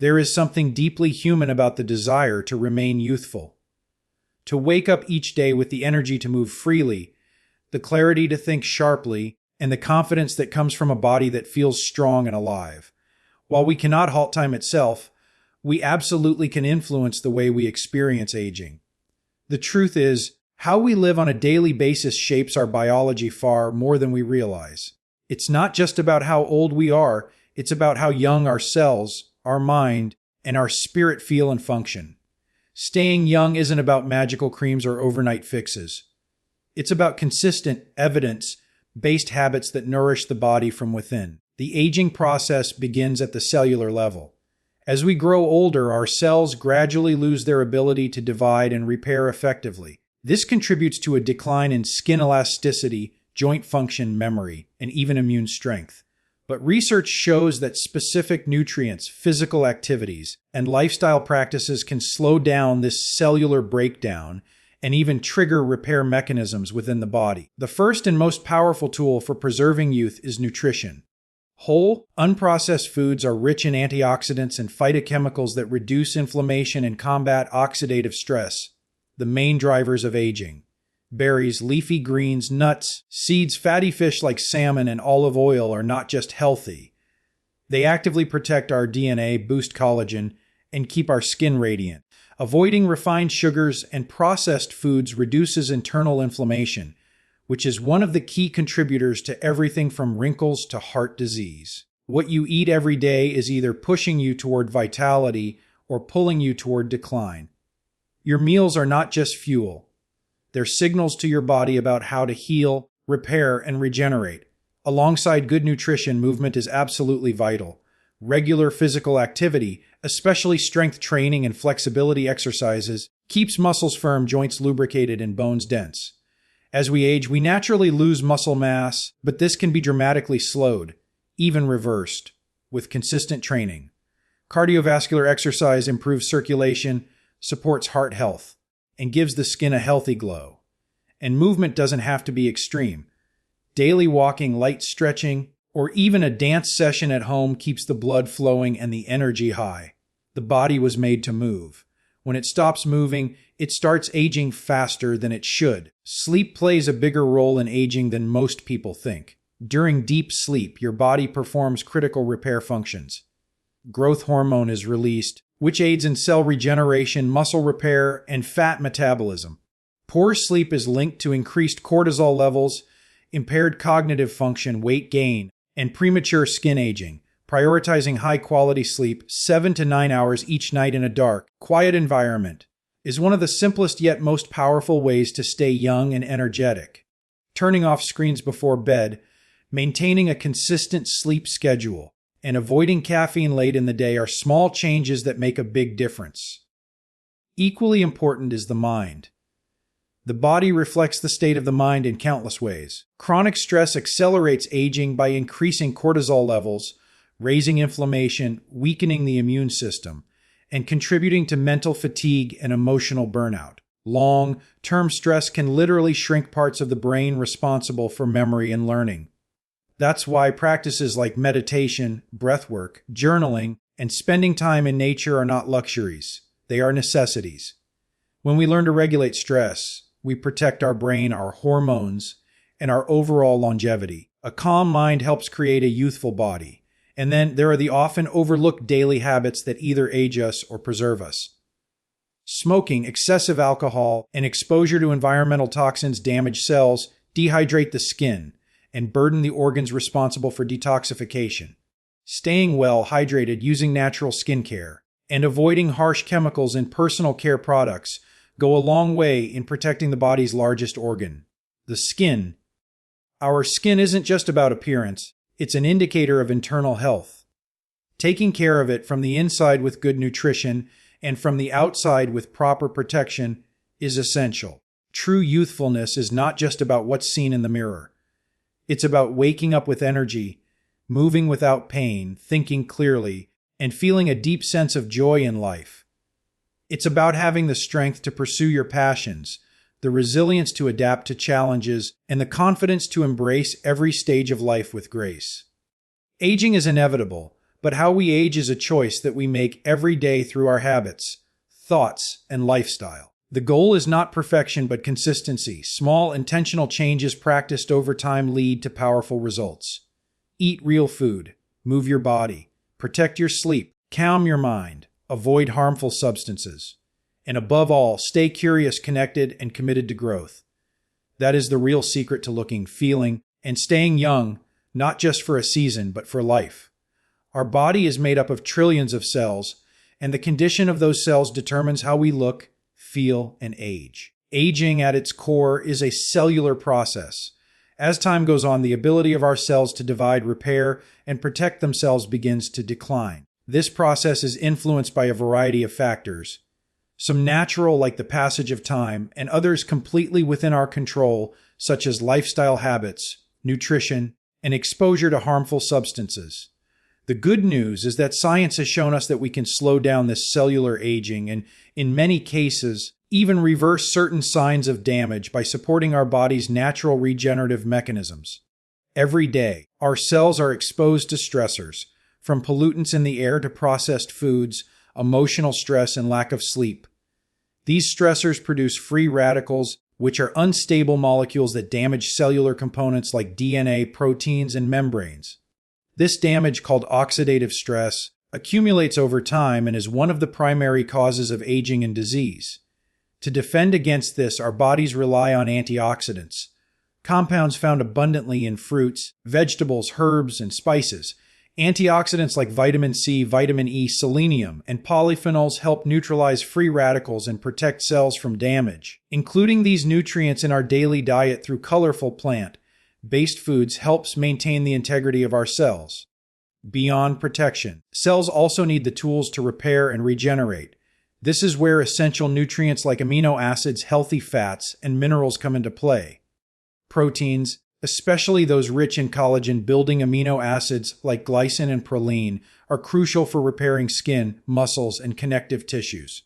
There is something deeply human about the desire to remain youthful. To wake up each day with the energy to move freely, the clarity to think sharply, and the confidence that comes from a body that feels strong and alive. While we cannot halt time itself, we absolutely can influence the way we experience aging. The truth is, how we live on a daily basis shapes our biology far more than we realize. It's not just about how old we are, it's about how young our cells, our mind, and our spirit feel and function. Staying young isn't about magical creams or overnight fixes. It's about consistent, evidence-based habits that nourish the body from within. The aging process begins at the cellular level. As we grow older, our cells gradually lose their ability to divide and repair effectively. This contributes to a decline in skin elasticity, joint function, memory, and even immune strength. But research shows that specific nutrients, physical activities, and lifestyle practices can slow down this cellular breakdown and even trigger repair mechanisms within the body. The first and most powerful tool for preserving youth is nutrition. Whole, unprocessed foods are rich in antioxidants and phytochemicals that reduce inflammation and combat oxidative stress, the main drivers of aging. Berries, leafy greens, nuts, seeds, fatty fish like salmon and olive oil are not just healthy. They actively protect our DNA, boost collagen, and keep our skin radiant. Avoiding refined sugars and processed foods reduces internal inflammation, which is one of the key contributors to everything from wrinkles to heart disease. What you eat every day is either pushing you toward vitality or pulling you toward decline. Your meals are not just fuel. They're signals to your body about how to heal, repair, and regenerate. Alongside good nutrition, movement is absolutely vital. Regular physical activity, especially strength training and flexibility exercises, keeps muscles firm, joints lubricated, and bones dense. As we age, we naturally lose muscle mass, but this can be dramatically slowed, even reversed, with consistent training. Cardiovascular exercise improves circulation, supports heart health, and gives the skin a healthy glow. And movement doesn't have to be extreme. Daily walking, light stretching, or even a dance session at home keeps the blood flowing and the energy high. The body was made to move. When it stops moving, it starts aging faster than it should. Sleep plays a bigger role in aging than most people think. During deep sleep, your body performs critical repair functions. Growth hormone is released, which aids in cell regeneration, muscle repair, and fat metabolism. Poor sleep is linked to increased cortisol levels, impaired cognitive function, weight gain, and premature skin aging. Prioritizing high-quality sleep, 7 to 9 hours each night in a dark, quiet environment, is one of the simplest yet most powerful ways to stay young and energetic. Turning off screens before bed, maintaining a consistent sleep schedule, and avoiding caffeine late in the day are small changes that make a big difference. Equally important is the mind. The body reflects the state of the mind in countless ways. Chronic stress accelerates aging by increasing cortisol levels, raising inflammation, weakening the immune system, and contributing to mental fatigue and emotional burnout. Long-term stress can literally shrink parts of the brain responsible for memory and learning. That's why practices like meditation, breathwork, journaling, and spending time in nature are not luxuries. They are necessities. When we learn to regulate stress, we protect our brain, our hormones, and our overall longevity. A calm mind helps create a youthful body. And then there are the often overlooked daily habits that either age us or preserve us. Smoking, excessive alcohol, and exposure to environmental toxins damage cells, dehydrate the skin, and burden the organs responsible for detoxification. Staying well hydrated using natural skincare and avoiding harsh chemicals in personal care products go a long way in protecting the body's largest organ, the skin. Our skin isn't just about appearance. It's an indicator of internal health. Taking care of it from the inside with good nutrition and from the outside with proper protection is essential. True youthfulness is not just about what's seen in the mirror. It's about waking up with energy, moving without pain, thinking clearly, and feeling a deep sense of joy in life. It's about having the strength to pursue your passions, the resilience to adapt to challenges, and the confidence to embrace every stage of life with grace. Aging is inevitable, But how we age is a choice that we make every day through our habits, thoughts, and lifestyle. The goal is not perfection but consistency. Small, intentional changes practiced over time lead to powerful results. Eat real food, move your body, protect your sleep, calm your mind, avoid harmful substances, and above all, stay curious, connected, and committed to growth. That is the real secret to looking, feeling, and staying young, not just for a season, but for life. Our body is made up of trillions of cells, and the condition of those cells determines how we look, feel, and age. Aging at its core is a cellular process. As time goes on, the ability of our cells to divide, repair, and protect themselves begins to decline. This process is influenced by a variety of factors, some natural like the passage of time, and others completely within our control, such as lifestyle habits, nutrition, and exposure to harmful substances. The good news is that science has shown us that we can slow down this cellular aging and, in many cases, even reverse certain signs of damage by supporting our body's natural regenerative mechanisms. Every day, our cells are exposed to stressors, from pollutants in the air to processed foods, emotional stress, and lack of sleep. These stressors produce free radicals, which are unstable molecules that damage cellular components like DNA, proteins, and membranes. This damage, called oxidative stress, accumulates over time and is one of the primary causes of aging and disease. To defend against this, our bodies rely on antioxidants, compounds found abundantly in fruits, vegetables, herbs, and spices. Antioxidants like vitamin C, vitamin E, selenium, and polyphenols help neutralize free radicals and protect cells from damage. Including these nutrients in our daily diet through colorful plant-based foods helps maintain the integrity of our cells. Beyond protection, cells also need the tools to repair and regenerate. This is where essential nutrients like amino acids, healthy fats, and minerals come into play. Proteins, especially those rich in collagen-building amino acids like glycine and proline, are crucial for repairing skin, muscles, and connective tissues.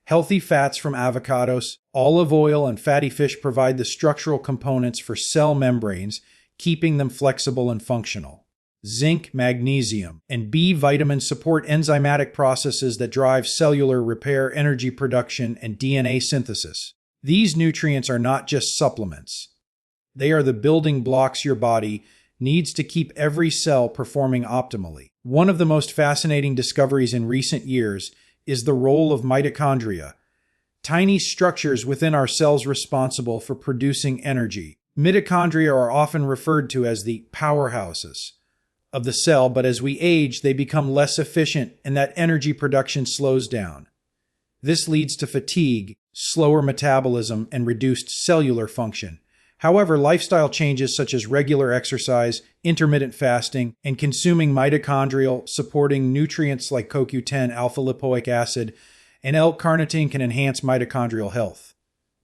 Healthy fats from avocados, olive oil, and fatty fish provide the structural components for cell membranes, keeping them flexible and functional. Zinc, magnesium, and B vitamins support enzymatic processes that drive cellular repair, energy production, and DNA synthesis. These nutrients are not just supplements. They are the building blocks your body needs to keep every cell performing optimally. One of the most fascinating discoveries in recent years is the role of mitochondria, tiny structures within our cells responsible for producing energy. Mitochondria are often referred to as the powerhouses of the cell, but as we age, they become less efficient and that energy production slows down. This leads to fatigue, slower metabolism, and reduced cellular function. However, lifestyle changes such as regular exercise, intermittent fasting, and consuming mitochondrial supporting nutrients like CoQ10, alpha-lipoic acid, and L-carnitine can enhance mitochondrial health.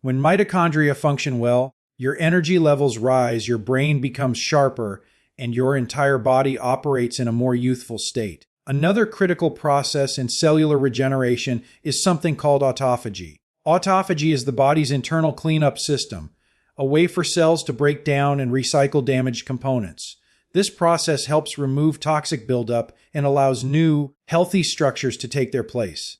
When mitochondria function well, your energy levels rise, your brain becomes sharper, and your entire body operates in a more youthful state. Another critical process in cellular regeneration is something called autophagy. Autophagy is the body's internal cleanup system, a way for cells to break down and recycle damaged components. This process helps remove toxic buildup and allows new, healthy structures to take their place.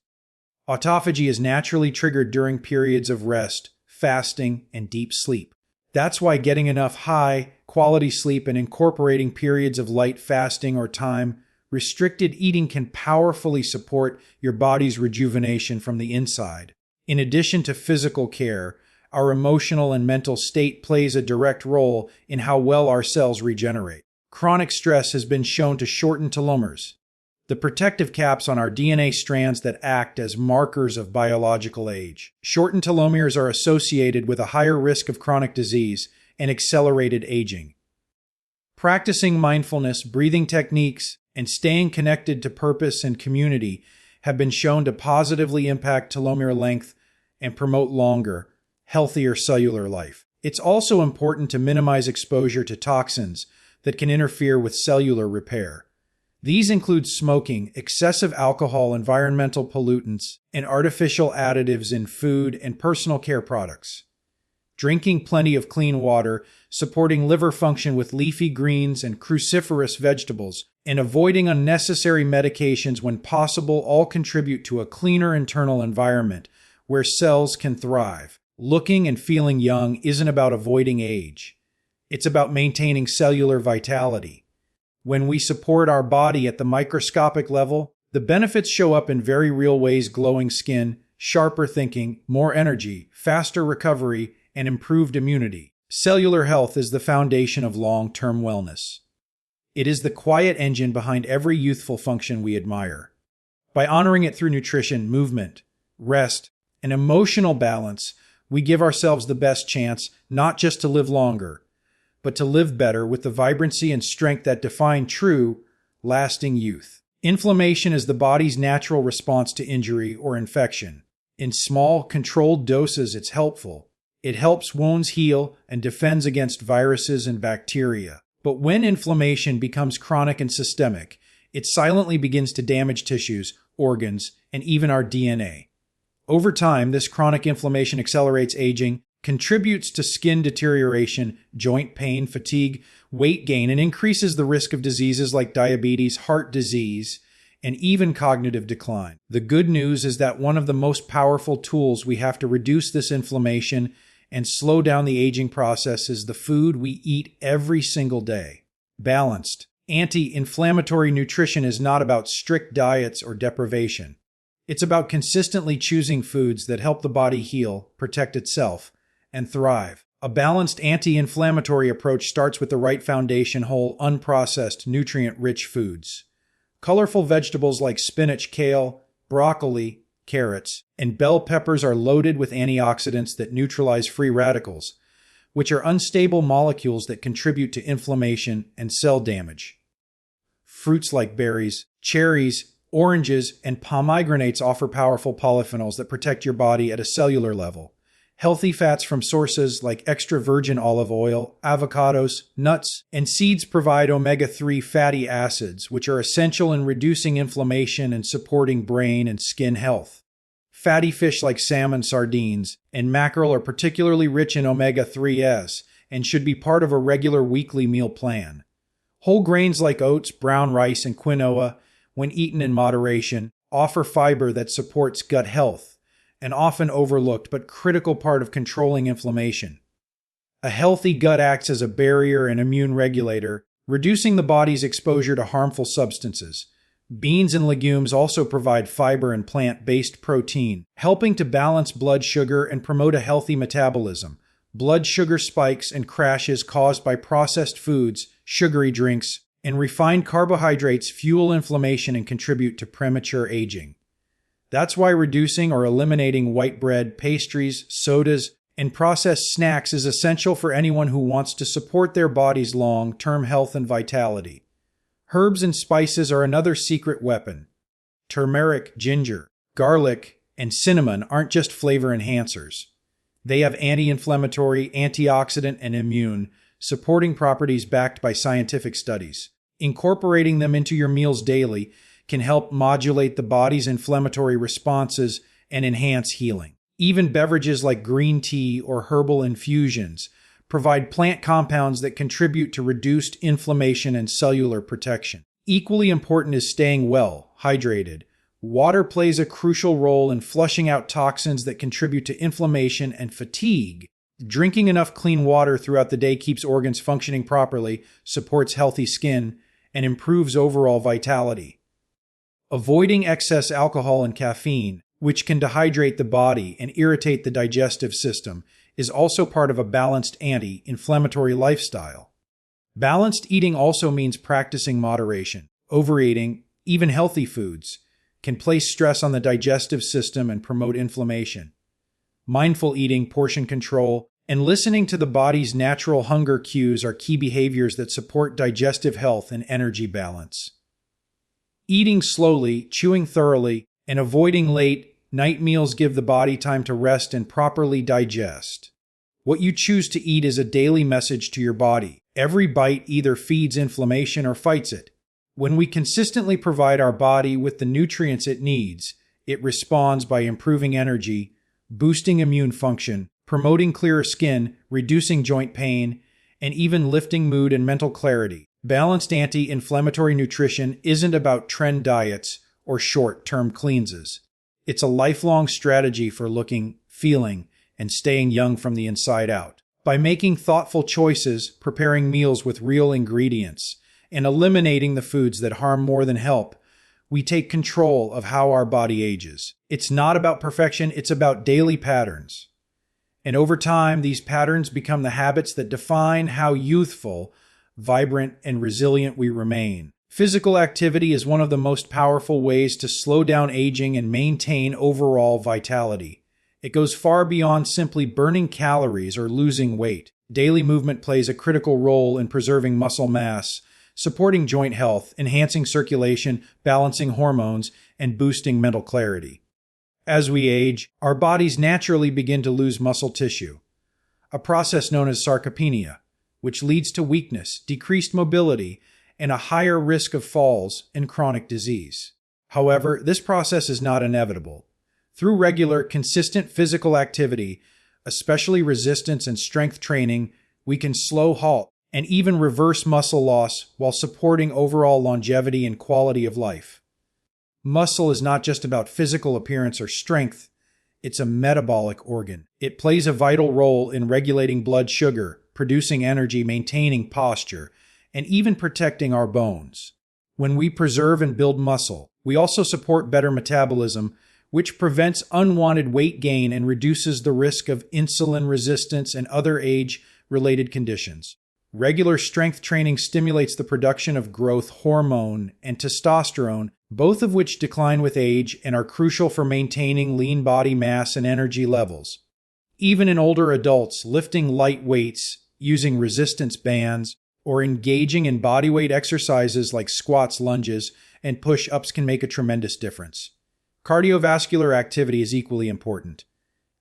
Autophagy is naturally triggered during periods of rest, fasting, and deep sleep. That's why getting enough high-quality sleep and incorporating periods of light fasting or time-restricted eating can powerfully support your body's rejuvenation from the inside. In addition to physical care, our emotional and mental state plays a direct role in how well our cells regenerate. Chronic stress has been shown to shorten telomeres, the protective caps on our DNA strands that act as markers of biological age. Shortened telomeres are associated with a higher risk of chronic disease and accelerated aging. Practicing mindfulness, breathing techniques, and staying connected to purpose and community have been shown to positively impact telomere length and promote longer, healthier cellular life. It's also important to minimize exposure to toxins that can interfere with cellular repair. These include smoking, excessive alcohol, environmental pollutants, and artificial additives in food and personal care products. drinking plenty of clean water, supporting liver function with leafy greens and cruciferous vegetables, and avoiding unnecessary medications when possible all contribute to a cleaner internal environment where cells can thrive. Looking and feeling young isn't about avoiding age. It's about maintaining cellular vitality. When we support our body at the microscopic level, the benefits show up in very real ways: glowing skin, sharper thinking, more energy, faster recovery, and improved immunity. Cellular health is the foundation of long-term wellness. It is the quiet engine behind every youthful function we admire. By honoring it through nutrition, movement, rest, and emotional balance, we give ourselves the best chance not just to live longer, but to live better with the vibrancy and strength that define true, lasting youth. Inflammation is the body's natural response to injury or infection. In small, controlled doses, it's helpful. It helps wounds heal and defends against viruses and bacteria. But when inflammation becomes chronic and systemic, it silently begins to damage tissues, organs, and even our DNA. Over time, this chronic inflammation accelerates aging, contributes to skin deterioration, joint pain, fatigue, weight gain, and increases the risk of diseases like diabetes, heart disease, and even cognitive decline. The good news is that one of the most powerful tools we have to reduce this inflammation and slow down the aging process is the food we eat every single day. Balanced, anti-inflammatory nutrition is not about strict diets or deprivation. It's about consistently choosing foods that help the body heal, protect itself, and thrive. A balanced anti-inflammatory approach starts with the right foundation: whole, unprocessed, nutrient-rich foods. Colorful vegetables like spinach, kale, broccoli, carrots, and bell peppers are loaded with antioxidants that neutralize free radicals, which are unstable molecules that contribute to inflammation and cell damage. Fruits like berries, cherries, oranges, and pomegranates offer powerful polyphenols that protect your body at a cellular level. Healthy fats from sources like extra virgin olive oil, avocados, nuts, and seeds provide omega-3 fatty acids, which are essential in reducing inflammation and supporting brain and skin health. Fatty fish like salmon, sardines, and mackerel are particularly rich in omega-3s and should be part of a regular weekly meal plan. Whole grains like oats, brown rice, and quinoa, when eaten in moderation, offer fiber that supports gut health, an often overlooked but critical part of controlling inflammation. A healthy gut acts as a barrier and immune regulator, reducing the body's exposure to harmful substances. Beans and legumes also provide fiber and plant-based protein, helping to balance blood sugar and promote a healthy metabolism. Blood sugar spikes and crashes caused by processed foods, sugary drinks, and refined carbohydrates fuel inflammation and contribute to premature aging. That's why reducing or eliminating white bread, pastries, sodas, and processed snacks is essential for anyone who wants to support their body's long-term health and vitality. Herbs and spices are another secret weapon. Turmeric, ginger, garlic, and cinnamon aren't just flavor enhancers. They have anti-inflammatory, antioxidant, and immune supporting properties backed by scientific studies. Incorporating them into your meals daily can help modulate the body's inflammatory responses and enhance healing. Even beverages like green tea or herbal infusions provide plant compounds that contribute to reduced inflammation and cellular protection. Equally important is staying well hydrated. Water plays a crucial role in flushing out toxins that contribute to inflammation and fatigue. Drinking enough clean water throughout the day keeps organs functioning properly, supports healthy skin, and improves overall vitality. Avoiding excess alcohol and caffeine, which can dehydrate the body and irritate the digestive system, is also part of a balanced anti-inflammatory lifestyle. Balanced eating also means practicing moderation. Overeating, even healthy foods, can place stress on the digestive system and promote inflammation. Mindful eating, portion control, and listening to the body's natural hunger cues are key behaviors that support digestive health and energy balance. Eating slowly, chewing thoroughly, and avoiding late night meals give the body time to rest and properly digest. What you choose to eat is a daily message to your body. Every bite either feeds inflammation or fights it. When we consistently provide our body with the nutrients it needs, it responds by improving energy, boosting immune function, promoting clearer skin, reducing joint pain, and even lifting mood and mental clarity. Balanced anti-inflammatory nutrition isn't about trend diets or short-term cleanses. It's a lifelong strategy for looking, feeling, and staying young from the inside out. By making thoughtful choices, preparing meals with real ingredients, and eliminating the foods that harm more than help, we take control of how our body ages. It's not about perfection, it's about daily patterns. And over time, these patterns become the habits that define how youthful, vibrant, and resilient we remain. Physical activity is one of the most powerful ways to slow down aging and maintain overall vitality. It goes far beyond simply burning calories or losing weight. Daily movement plays a critical role in preserving muscle mass, supporting joint health, enhancing circulation, balancing hormones, and boosting mental clarity. As we age, our bodies naturally begin to lose muscle tissue, a process known as sarcopenia, which leads to weakness, decreased mobility, and a higher risk of falls and chronic disease. However, this process is not inevitable. Through regular, consistent physical activity, especially resistance and strength training, we can slow, halt, and even reverse muscle loss while supporting overall longevity and quality of life. Muscle is not just about physical appearance or strength, it's a metabolic organ. It plays a vital role in regulating blood sugar, producing energy, maintaining posture, and even protecting our bones. When we preserve and build muscle, we also support better metabolism, which prevents unwanted weight gain and reduces the risk of insulin resistance and other age-related conditions. Regular strength training stimulates the production of growth hormone and testosterone, both of which decline with age and are crucial for maintaining lean body mass and energy levels. Even in older adults, lifting light weights, using resistance bands, or engaging in bodyweight exercises like squats, lunges, and push-ups can make a tremendous difference. Cardiovascular activity is equally important.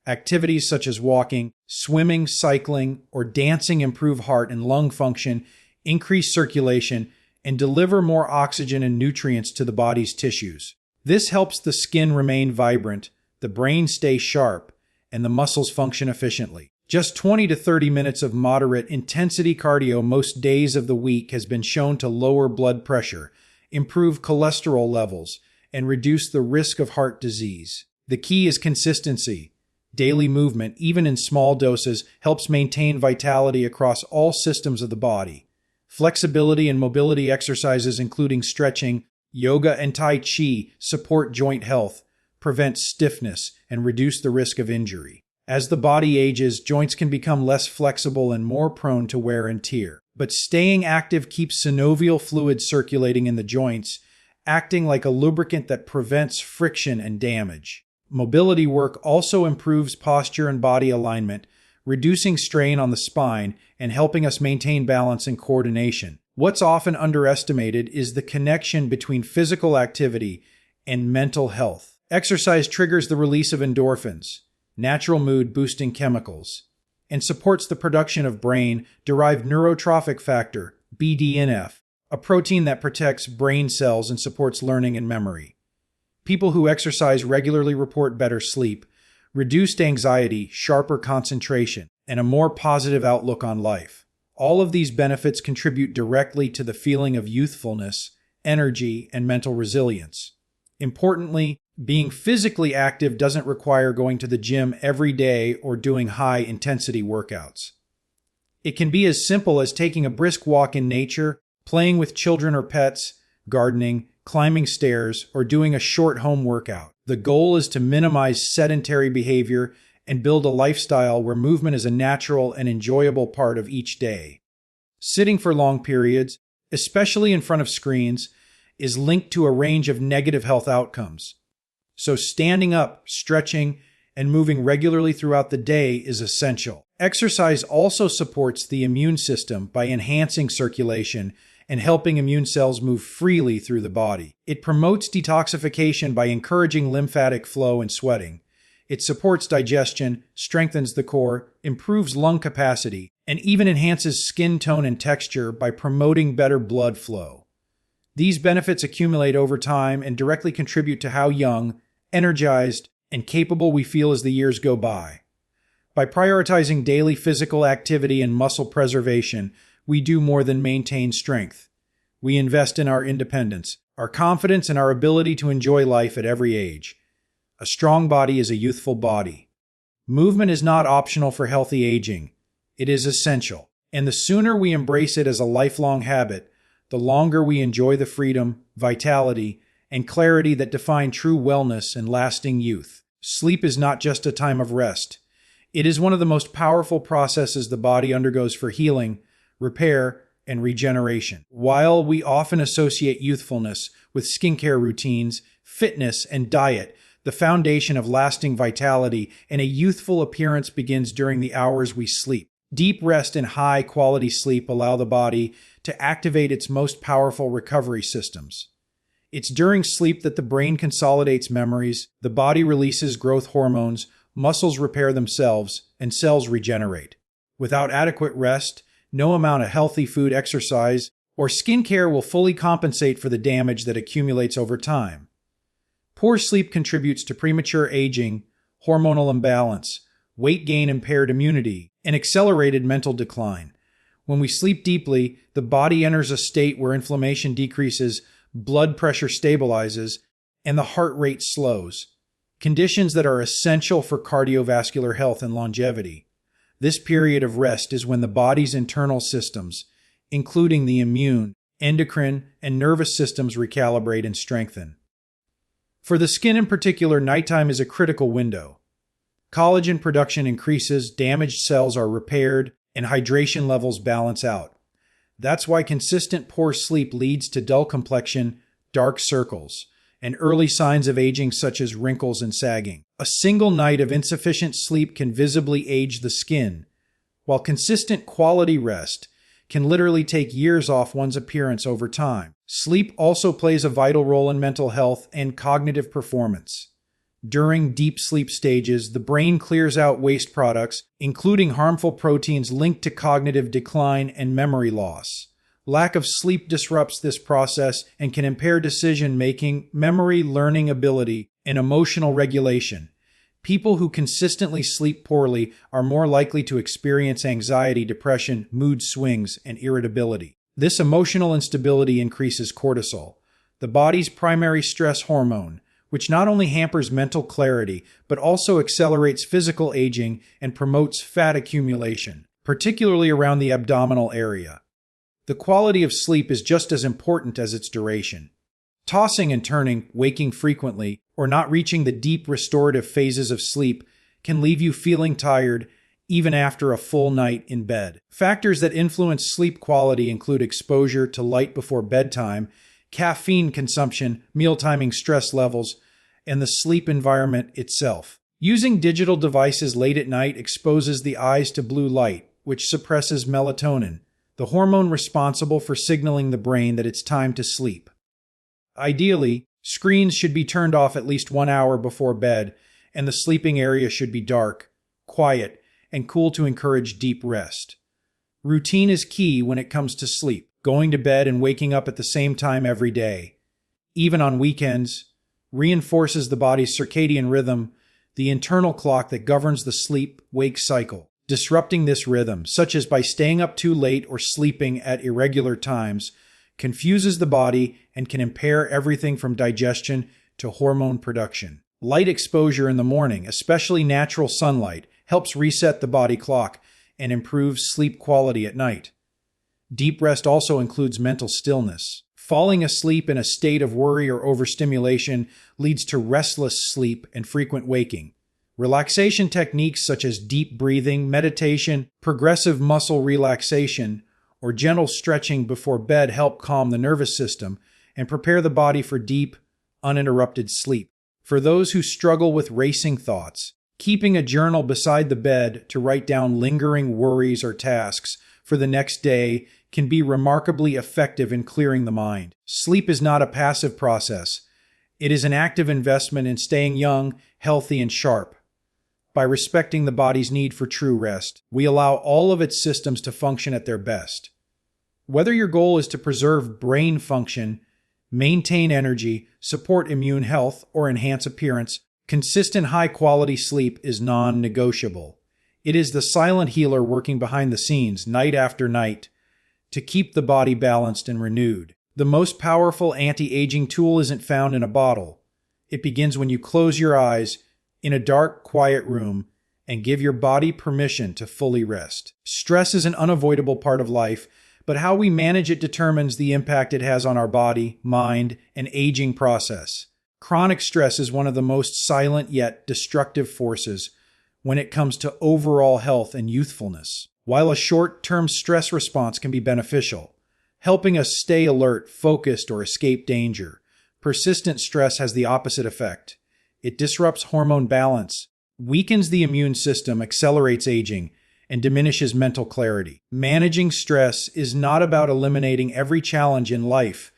Activities such as walking, swimming, cycling, or dancing improve heart and lung function, increase circulation, and deliver more oxygen and nutrients to the body's tissues. This helps the skin remain vibrant, the brain stay sharp, and the muscles function efficiently. Just 20 to 30 minutes of moderate intensity cardio most days of the week has been shown to lower blood pressure, improve cholesterol levels, and reduce the risk of heart disease. The key is consistency. Daily movement, even in small doses, helps maintain vitality across all systems of the body. Flexibility and mobility exercises including stretching, yoga, and Tai Chi support joint health, prevent stiffness, and reduce the risk of injury. As the body ages, joints can become less flexible and more prone to wear and tear. But staying active keeps synovial fluid circulating in the joints, acting like a lubricant that prevents friction and damage. Mobility work also improves posture and body alignment, reducing strain on the spine and helping us maintain balance and coordination. What's often underestimated is the connection between physical activity and mental health. Exercise triggers the release of endorphins, natural mood-boosting chemicals, and supports the production of brain-derived neurotrophic factor, BDNF, a protein that protects brain cells and supports learning and memory. People who exercise regularly report better sleep, reduced anxiety, sharper concentration, and a more positive outlook on life. All of these benefits contribute directly to the feeling of youthfulness, energy, and mental resilience. Importantly, being physically active doesn't require going to the gym every day or doing high-intensity workouts. It can be as simple as taking a brisk walk in nature, playing with children or pets, gardening, climbing stairs, or doing a short home workout. The goal is to minimize sedentary behavior and build a lifestyle where movement is a natural and enjoyable part of each day. Sitting for long periods, especially in front of screens, is linked to a range of negative health outcomes. So standing up, stretching, and moving regularly throughout the day is essential. Exercise also supports the immune system by enhancing circulation and helping immune cells move freely through the body. It promotes detoxification by encouraging lymphatic flow and sweating. It supports digestion, strengthens the core, improves lung capacity, and even enhances skin tone and texture by promoting better blood flow. These benefits accumulate over time and directly contribute to how young, energized, and capable we feel as the years go by. By prioritizing daily physical activity and muscle preservation, we do more than maintain strength. We invest in our independence, our confidence, and our ability to enjoy life at every age. A strong body is a youthful body. Movement is not optional for healthy aging. It is essential. And the sooner we embrace it as a lifelong habit, the longer we enjoy the freedom, vitality, and clarity that define true wellness and lasting youth. Sleep is not just a time of rest. It is one of the most powerful processes the body undergoes for healing, repair, and regeneration. While we often associate youthfulness with skincare routines, fitness, and diet, the foundation of lasting vitality and a youthful appearance begins during the hours we sleep. Deep rest and high-quality sleep allow the body to activate its most powerful recovery systems. It's during sleep that the brain consolidates memories, the body releases growth hormones, muscles repair themselves, and cells regenerate. Without adequate rest, no amount of healthy food, exercise, or skincare will fully compensate for the damage that accumulates over time. Poor sleep contributes to premature aging, hormonal imbalance, weight gain, impaired immunity, and accelerated mental decline. When we sleep deeply, the body enters a state where inflammation decreases, blood pressure stabilizes, and the heart rate slows, conditions that are essential for cardiovascular health and longevity. This period of rest is when the body's internal systems, including the immune, endocrine, and nervous systems, recalibrate and strengthen. For the skin in particular, nighttime is a critical window. Collagen production increases, damaged cells are repaired, and hydration levels balance out. That's why consistent poor sleep leads to dull complexion, dark circles, and early signs of aging such as wrinkles and sagging. A single night of insufficient sleep can visibly age the skin, while consistent quality rest can literally take years off one's appearance over time. Sleep also plays a vital role in mental health and cognitive performance. During deep sleep stages, the brain clears out waste products, including harmful proteins linked to cognitive decline and memory loss. Lack of sleep disrupts this process and can impair decision-making, memory, learning ability, and emotional regulation. People who consistently sleep poorly are more likely to experience anxiety, depression, mood swings, and irritability. This emotional instability increases cortisol, the body's primary stress hormone, which not only hampers mental clarity, but also accelerates physical aging and promotes fat accumulation, particularly around the abdominal area. The quality of sleep is just as important as its duration. Tossing and turning, waking frequently, or not reaching the deep restorative phases of sleep can leave you feeling tired even after a full night in bed. Factors that influence sleep quality include exposure to light before bedtime, caffeine consumption, meal timing, stress levels, and the sleep environment itself. Using digital devices late at night exposes the eyes to blue light, which suppresses melatonin, the hormone responsible for signaling the brain that it's time to sleep. Ideally, screens should be turned off at least 1 hour before bed, and the sleeping area should be dark, quiet, and cool to encourage deep rest. Routine is key when it comes to sleep. Going to bed and waking up at the same time every day, even on weekends, reinforces the body's circadian rhythm, the internal clock that governs the sleep-wake cycle. Disrupting this rhythm, such as by staying up too late or sleeping at irregular times, confuses the body and can impair everything from digestion to hormone production. Light exposure in the morning, especially natural sunlight, helps reset the body clock and improves sleep quality at night. Deep rest also includes mental stillness. Falling asleep in a state of worry or overstimulation leads to restless sleep and frequent waking. Relaxation techniques such as deep breathing, meditation, progressive muscle relaxation, or gentle stretching before bed help calm the nervous system and prepare the body for deep, uninterrupted sleep. For those who struggle with racing thoughts, keeping a journal beside the bed to write down lingering worries or tasks for the next day can be remarkably effective in clearing the mind. Sleep is not a passive process. It is an active investment in staying young, healthy, and sharp. By respecting the body's need for true rest, we allow all of its systems to function at their best. Whether your goal is to preserve brain function, maintain energy, support immune health, or enhance appearance, consistent high-quality sleep is non-negotiable. It is the silent healer working behind the scenes night after night to keep the body balanced and renewed. The most powerful anti-aging tool isn't found in a bottle. It begins when you close your eyes in a dark, quiet room and give your body permission to fully rest. Stress is an unavoidable part of life, but how we manage it determines the impact it has on our body, mind, and aging process. Chronic stress is one of the most silent yet destructive forces when it comes to overall health and youthfulness. While a short-term stress response can be beneficial, helping us stay alert, focused, or escape danger, persistent stress has the opposite effect. It disrupts hormone balance, weakens the immune system, accelerates aging, and diminishes mental clarity. Managing stress is not about eliminating every challenge in life,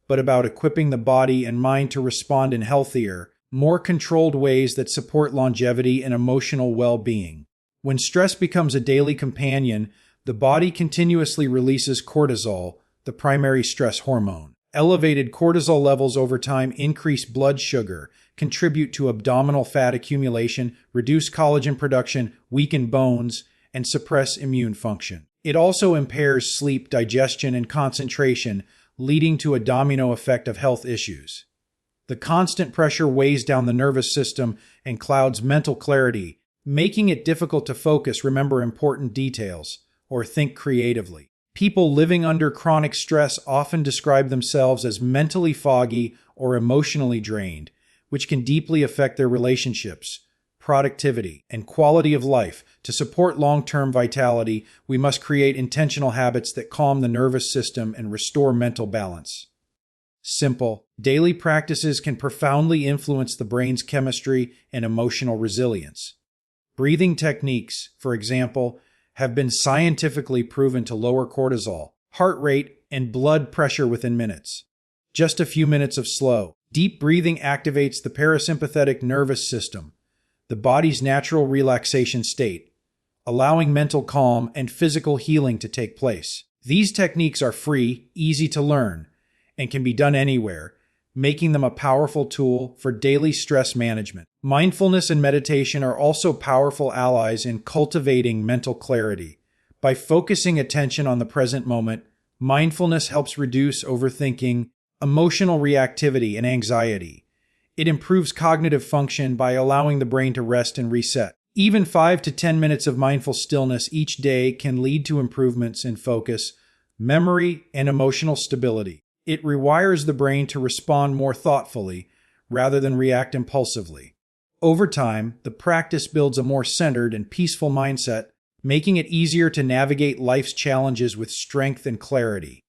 but about equipping the body and mind to respond in healthier, more controlled ways that support longevity and emotional well-being. When stress becomes a daily companion, the body continuously releases cortisol, the primary stress hormone. Elevated cortisol levels over time increase blood sugar, contribute to abdominal fat accumulation, reduce collagen production, weaken bones, and suppress immune function. It also impairs sleep, digestion, and concentration, leading to a domino effect of health issues. The constant pressure weighs down the nervous system and clouds mental clarity, making it difficult to focus, remember important details, or think creatively. People living under chronic stress often describe themselves as mentally foggy or emotionally drained, which can deeply affect their relationships, productivity, and quality of life. To support long-term vitality, we must create intentional habits that calm the nervous system and restore mental balance. Simple, daily practices can profoundly influence the brain's chemistry and emotional resilience. Breathing techniques, for example, have been scientifically proven to lower cortisol, heart rate, and blood pressure within minutes. Just a few minutes of slow, deep breathing activates the parasympathetic nervous system, the body's natural relaxation state, allowing mental calm and physical healing to take place. These techniques are free, easy to learn, and can be done anywhere, making them a powerful tool for daily stress management. Mindfulness and meditation are also powerful allies in cultivating mental clarity. By focusing attention on the present moment, mindfulness helps reduce overthinking, emotional reactivity, and anxiety. It improves cognitive function by allowing the brain to rest and reset. Even 5 to 10 minutes of mindful stillness each day can lead to improvements in focus, memory, and emotional stability. It rewires the brain to respond more thoughtfully rather than react impulsively. Over time, the practice builds a more centered and peaceful mindset, making it easier to navigate life's challenges with strength and clarity.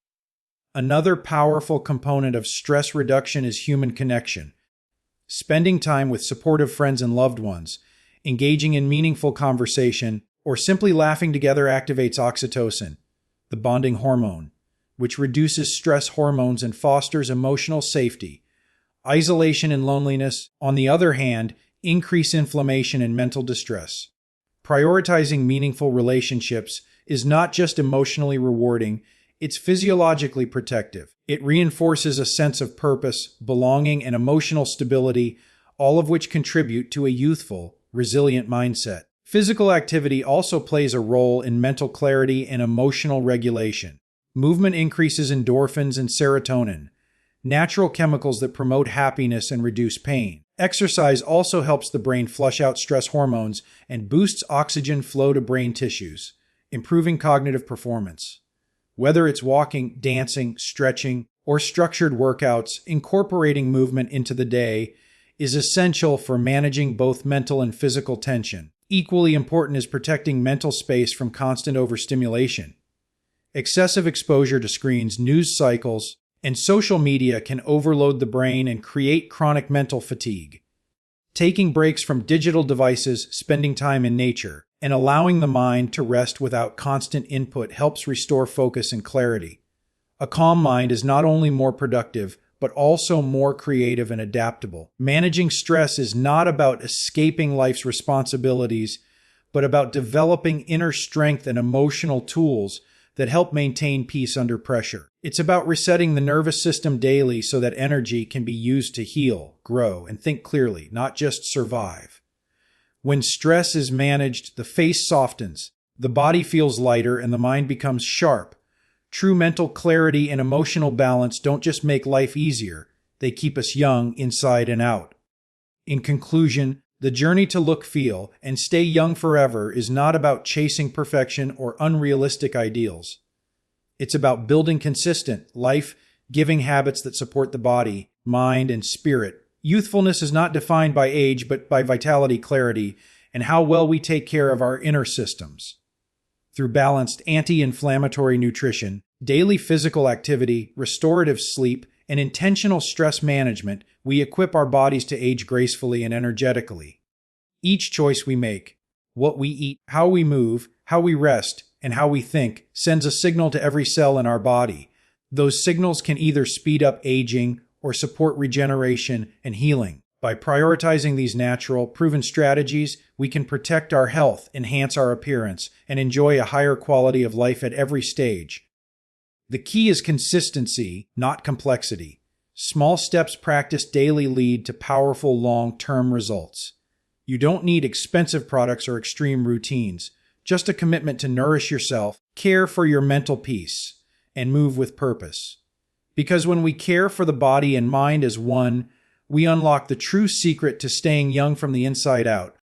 Another powerful component of stress reduction is human connection. Spending time with supportive friends and loved ones, engaging in meaningful conversation, or simply laughing together activates oxytocin, the bonding hormone, which reduces stress hormones and fosters emotional safety. Isolation and loneliness, on the other hand, increase inflammation and mental distress. Prioritizing meaningful relationships is not just emotionally rewarding, it's physiologically protective. It reinforces a sense of purpose, belonging, and emotional stability, all of which contribute to a youthful, resilient mindset. Physical activity also plays a role in mental clarity and emotional regulation. Movement increases endorphins and serotonin, natural chemicals that promote happiness and reduce pain. Exercise also helps the brain flush out stress hormones and boosts oxygen flow to brain tissues, improving cognitive performance. Whether it's walking, dancing, stretching, or structured workouts, incorporating movement into the day is essential for managing both mental and physical tension. Equally important is protecting mental space from constant overstimulation. Excessive exposure to screens, news cycles, and social media can overload the brain and create chronic mental fatigue. Taking breaks from digital devices, spending time in nature, and allowing the mind to rest without constant input helps restore focus and clarity. A calm mind is not only more productive, but also more creative and adaptable. Managing stress is not about escaping life's responsibilities, but about developing inner strength and emotional tools that help maintain peace under pressure. It's about resetting the nervous system daily so that energy can be used to heal, grow, and think clearly, not just survive. When stress is managed, the face softens, the body feels lighter, and the mind becomes sharp. True mental clarity and emotional balance don't just make life easier, they keep us young inside and out. In conclusion, the journey to look, feel, and stay young forever is not about chasing perfection or unrealistic ideals. It's about building consistent, life-giving habits that support the body, mind, and spirit. Youthfulness is not defined by age, but by vitality, clarity, and how well we take care of our inner systems. Through balanced anti-inflammatory nutrition, daily physical activity, restorative sleep, and intentional stress management, we equip our bodies to age gracefully and energetically. Each choice we make, what we eat, how we move, how we rest, and how we think, sends a signal to every cell in our body. Those signals can either speed up aging or support regeneration and healing. By prioritizing these natural, proven strategies, we can protect our health, enhance our appearance, and enjoy a higher quality of life at every stage. The key is consistency, not complexity. Small steps practiced daily lead to powerful long-term results. You don't need expensive products or extreme routines, just a commitment to nourish yourself, care for your mental peace, and move with purpose. Because when we care for the body and mind as one, we unlock the true secret to staying young from the inside out.